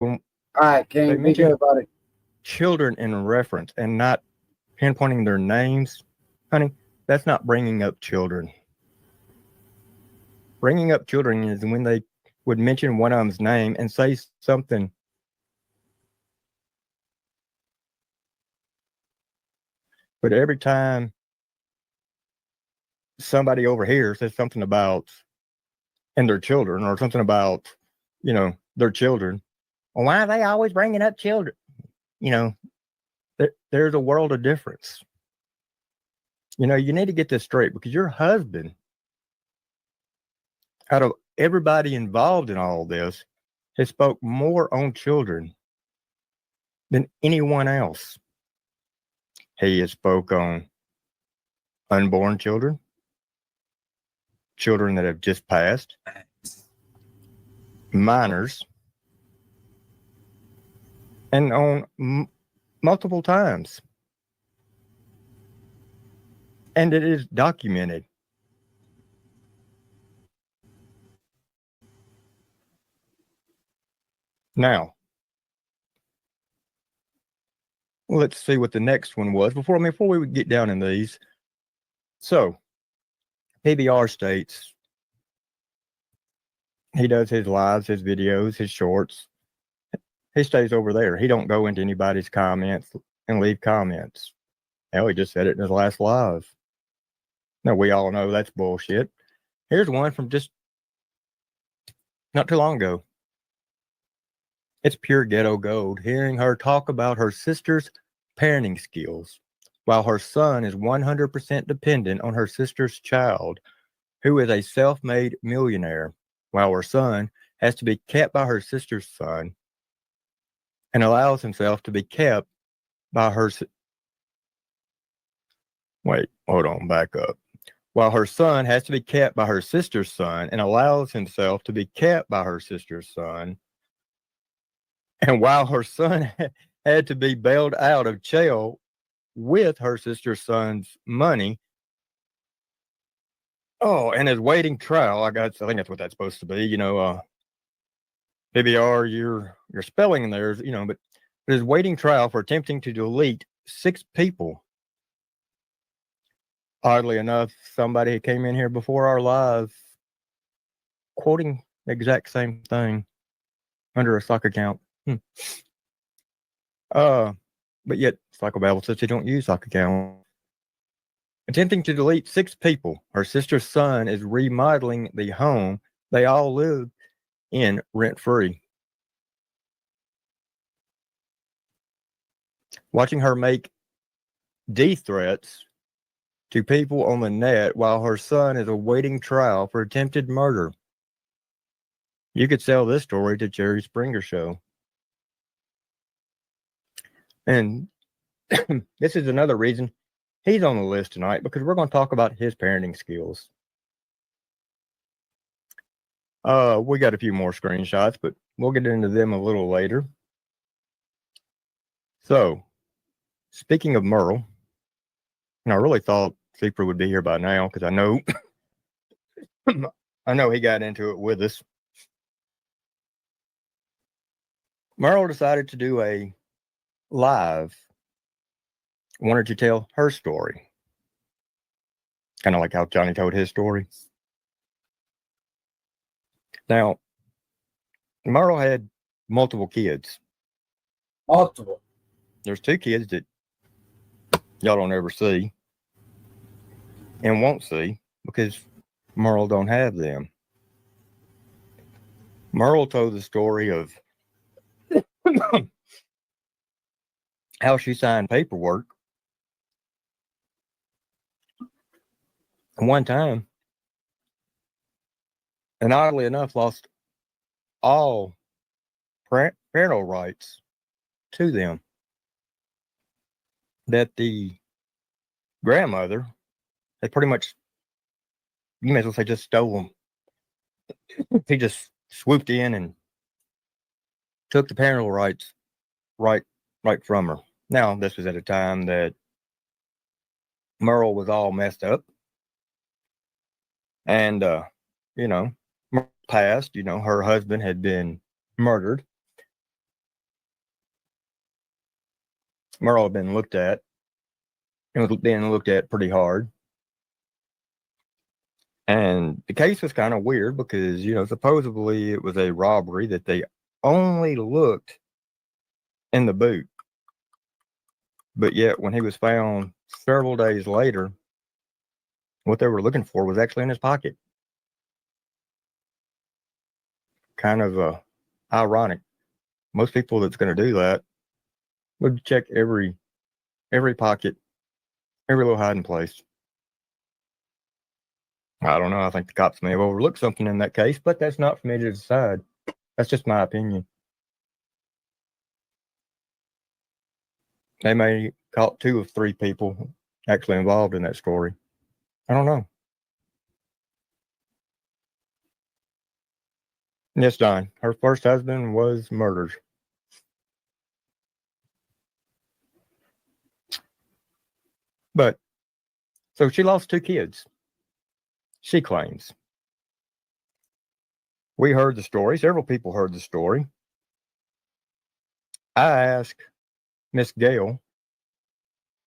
All right, they King, be mention good, buddy. children in reference and not pinpointing their names, honey, that's not bringing up children. Bringing up children is when they would mention one of them's name and say something. But every time somebody over here says something about and their children or something about, their children, well, why are they always bringing up children? You know, there's a world of difference. You need to get this straight because your husband, out of everybody involved in all this, has spoke more on children than anyone else. He has spoke on unborn children, children that have just passed, minors, and on multiple times. And it is documented. Now, let's see what the next one was before we get down in these. So, PBR states he does his lives, his videos, his shorts. He stays over there. He don't go into anybody's comments and leave comments. Hell, he just said it in his last live. Now, we all know that's bullshit. Here's one from just not too long ago. It's pure ghetto gold hearing her talk about her sister's parenting skills while her son is 100% dependent on her sister's child, who is a self-made millionaire, while her son has to be kept by her sister's son and allows himself to be kept by her. Wait, hold on, back up. While her son has to be kept by her sister's son and allows himself to be kept by her sister's son, and while her son had to be bailed out of jail with her sister's son's money. Oh, and his waiting trial. I think that's what that's supposed to be. PBR, your spelling in there, but his waiting trial for attempting to delete 6 people. Oddly enough, somebody came in here before our live quoting the exact same thing under a sock account. But yet Psychobabble says they don't use sock account. Attempting to delete 6 people. Her sister's son is remodeling the home they all live in rent-free. Watching her make death threats to people on the net while her son is awaiting trial for attempted murder. You could sell this story to Jerry Springer Show. And this is another reason he's on the list tonight, because we're going to talk about his parenting skills. We got a few more screenshots, but we'll get into them a little later. So, speaking of Merle, and I really thought Sleeper would be here by now because I know he got into it with us. Merle decided to do a live. Wanted to tell her story. Kind of like how Johnny told his story. Now, Merle had multiple kids. Multiple. There's 2 kids that y'all don't ever see and won't see because Merle don't have them. Merle told the story of how she signed paperwork one time and oddly enough lost all parental rights to them. That the grandmother had pretty much, you may as well say, just stole them. He just swooped in and took the parental rights right from her. Now, this was at a time that Merle was all messed up. And, Merle passed, her husband had been murdered. Merle had been looked at. It was being looked at pretty hard. And the case was kind of weird because, supposedly it was a robbery that they only looked in the boot. But yet, when he was found several days later, what they were looking for was actually in his pocket. Kind of ironic. Most people that's going to do that would check every pocket, every little hiding place. I don't know. I think the cops may have overlooked something in that case, but that's not for me to decide. That's just my opinion. They may caught 2 of 3 people actually involved in that story. I don't know. Yes, Don. Her first husband was murdered. But, so she lost 2 kids. She claims. We heard the story. Several people heard the story. I asked Miss Gail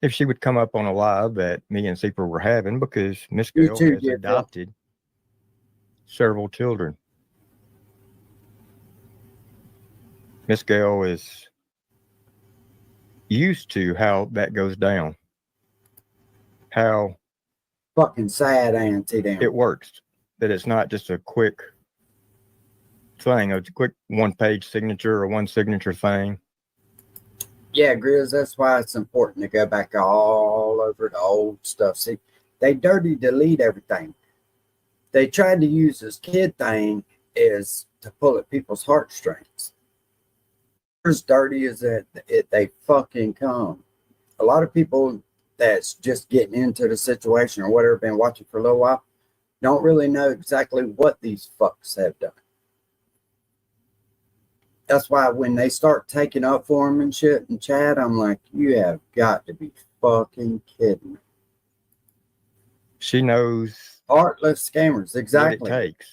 if she would come up on a live that me and Seeper were having because Miss Gail has adopted several children. Miss Gail is used to how that goes down. How fucking sad, ain't it? It works. That it's not just a quick thing, a quick 1-page signature or 1 signature thing. Yeah, Grizz, that's why it's important to go back all over the old stuff. See, they dirty delete everything. They tried to use this kid thing is to pull at people's heartstrings. As dirty as they fucking come. A lot of people that's just getting into the situation or whatever, been watching for a little while, don't really know exactly what these fucks have done. That's why when they start taking up for him and shit and chat, I'm like, you have got to be fucking kidding me. She knows. Heartless scammers, exactly. What it takes.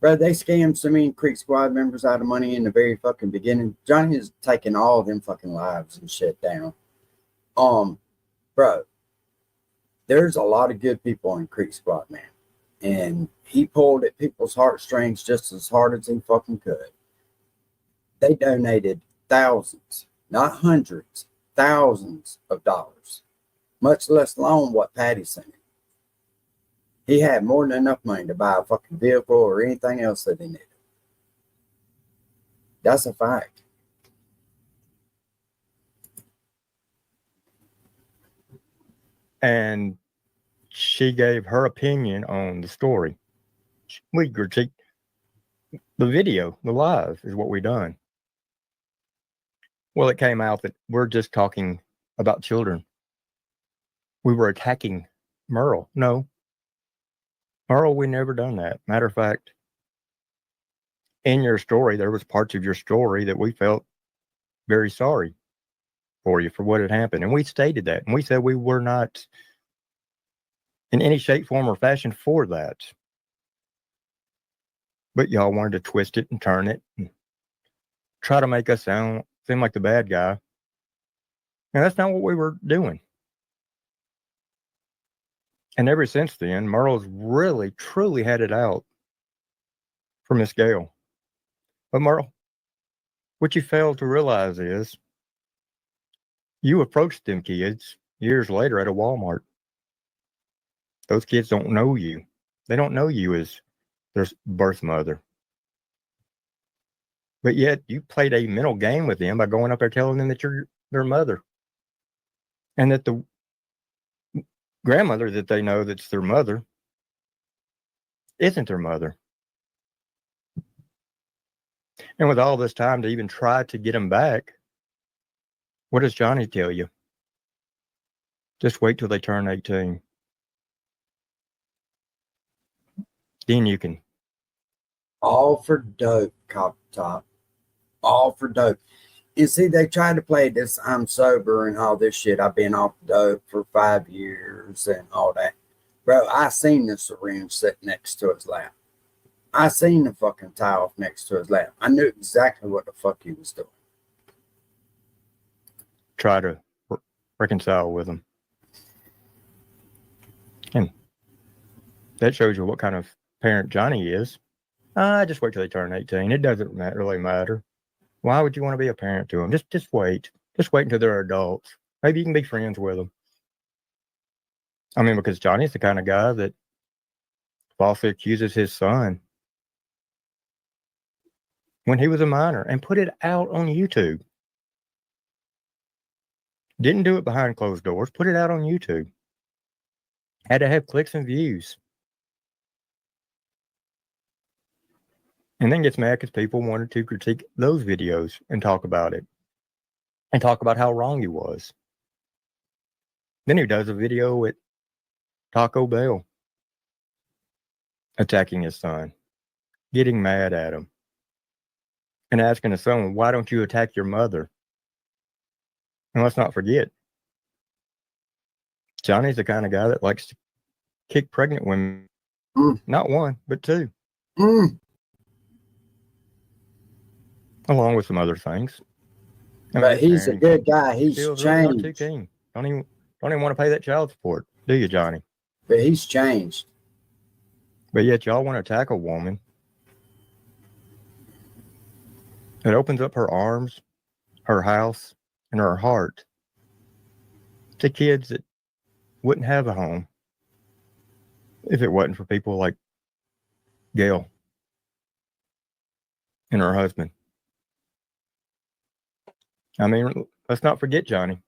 Bro, they scammed so many Creek Squad members out of money in the very fucking beginning. Johnny is taking all of them fucking lives and shit down. Bro, there's a lot of good people in Creek Squad, man. And he pulled at people's heartstrings just as hard as he fucking could. They donated thousands, not hundreds, thousands of dollars, much less alone what Patty sent him. He had more than enough money to buy a fucking vehicle or anything else that he needed. That's a fact. And she gave her opinion on the story. We critique the video, the live is what we done. Well, it came out that we're just talking about children. We were attacking Merle. No. Merle, we never done that. Matter of fact, in your story, there was parts of your story that we felt very sorry for you for what had happened. And we stated that. And we said we were not in any shape, form, or fashion for that. But y'all wanted to twist it and turn it and try to make us seem like the bad guy. And that's not what we were doing. And ever since then, Merle's really, truly had it out for Miss Gail. But Merle, what you fail to realize is you approached them kids years later at a Walmart. Those kids don't know you. They don't know you as their birth mother. But yet you played a mental game with them by going up there telling them that you're their mother. And that the grandmother that they know that's their mother isn't their mother. And with all this time to even try to get them back, what does Johnny tell you? Just wait till they turn 18. Then you can. All for dope, Cop Top. All for dope. You see, they tried to play this I'm sober and all this shit. I've been off dope for 5 years and all that. Bro, I seen the syringe sitting next to his lap. I seen the fucking towel next to his lap. I knew exactly what the fuck he was doing. try to reconcile with them. And that shows you what kind of parent Johnny is. Just wait till they turn 18. It doesn't really matter. Why would you want to be a parent to them? Just wait. Just wait until they're adults. Maybe you can be friends with them. I mean, because Johnny's the kind of guy that falsely accuses his son when he was a minor and put it out on YouTube. Didn't do it behind closed doors. Put it out on YouTube. Had to have clicks and views. And then gets mad because people wanted to critique those videos and talk about it. And talk about how wrong he was. Then he does a video at Taco Bell attacking his son, getting mad at him, and asking his son, why don't you attack your mother? And let's not forget, Johnny's the kind of guy that likes to kick pregnant women. Not one, but two. Along with some other things. But he's a good guy. He's Still changed. really not too keen. Don't even want to pay that child support, do you, Johnny? But he's changed. But yet y'all want to attack a woman. It opens up her arms, her house, and her heart to kids that wouldn't have a home if it wasn't for people like Gail and her husband. I mean, let's not forget Johnny.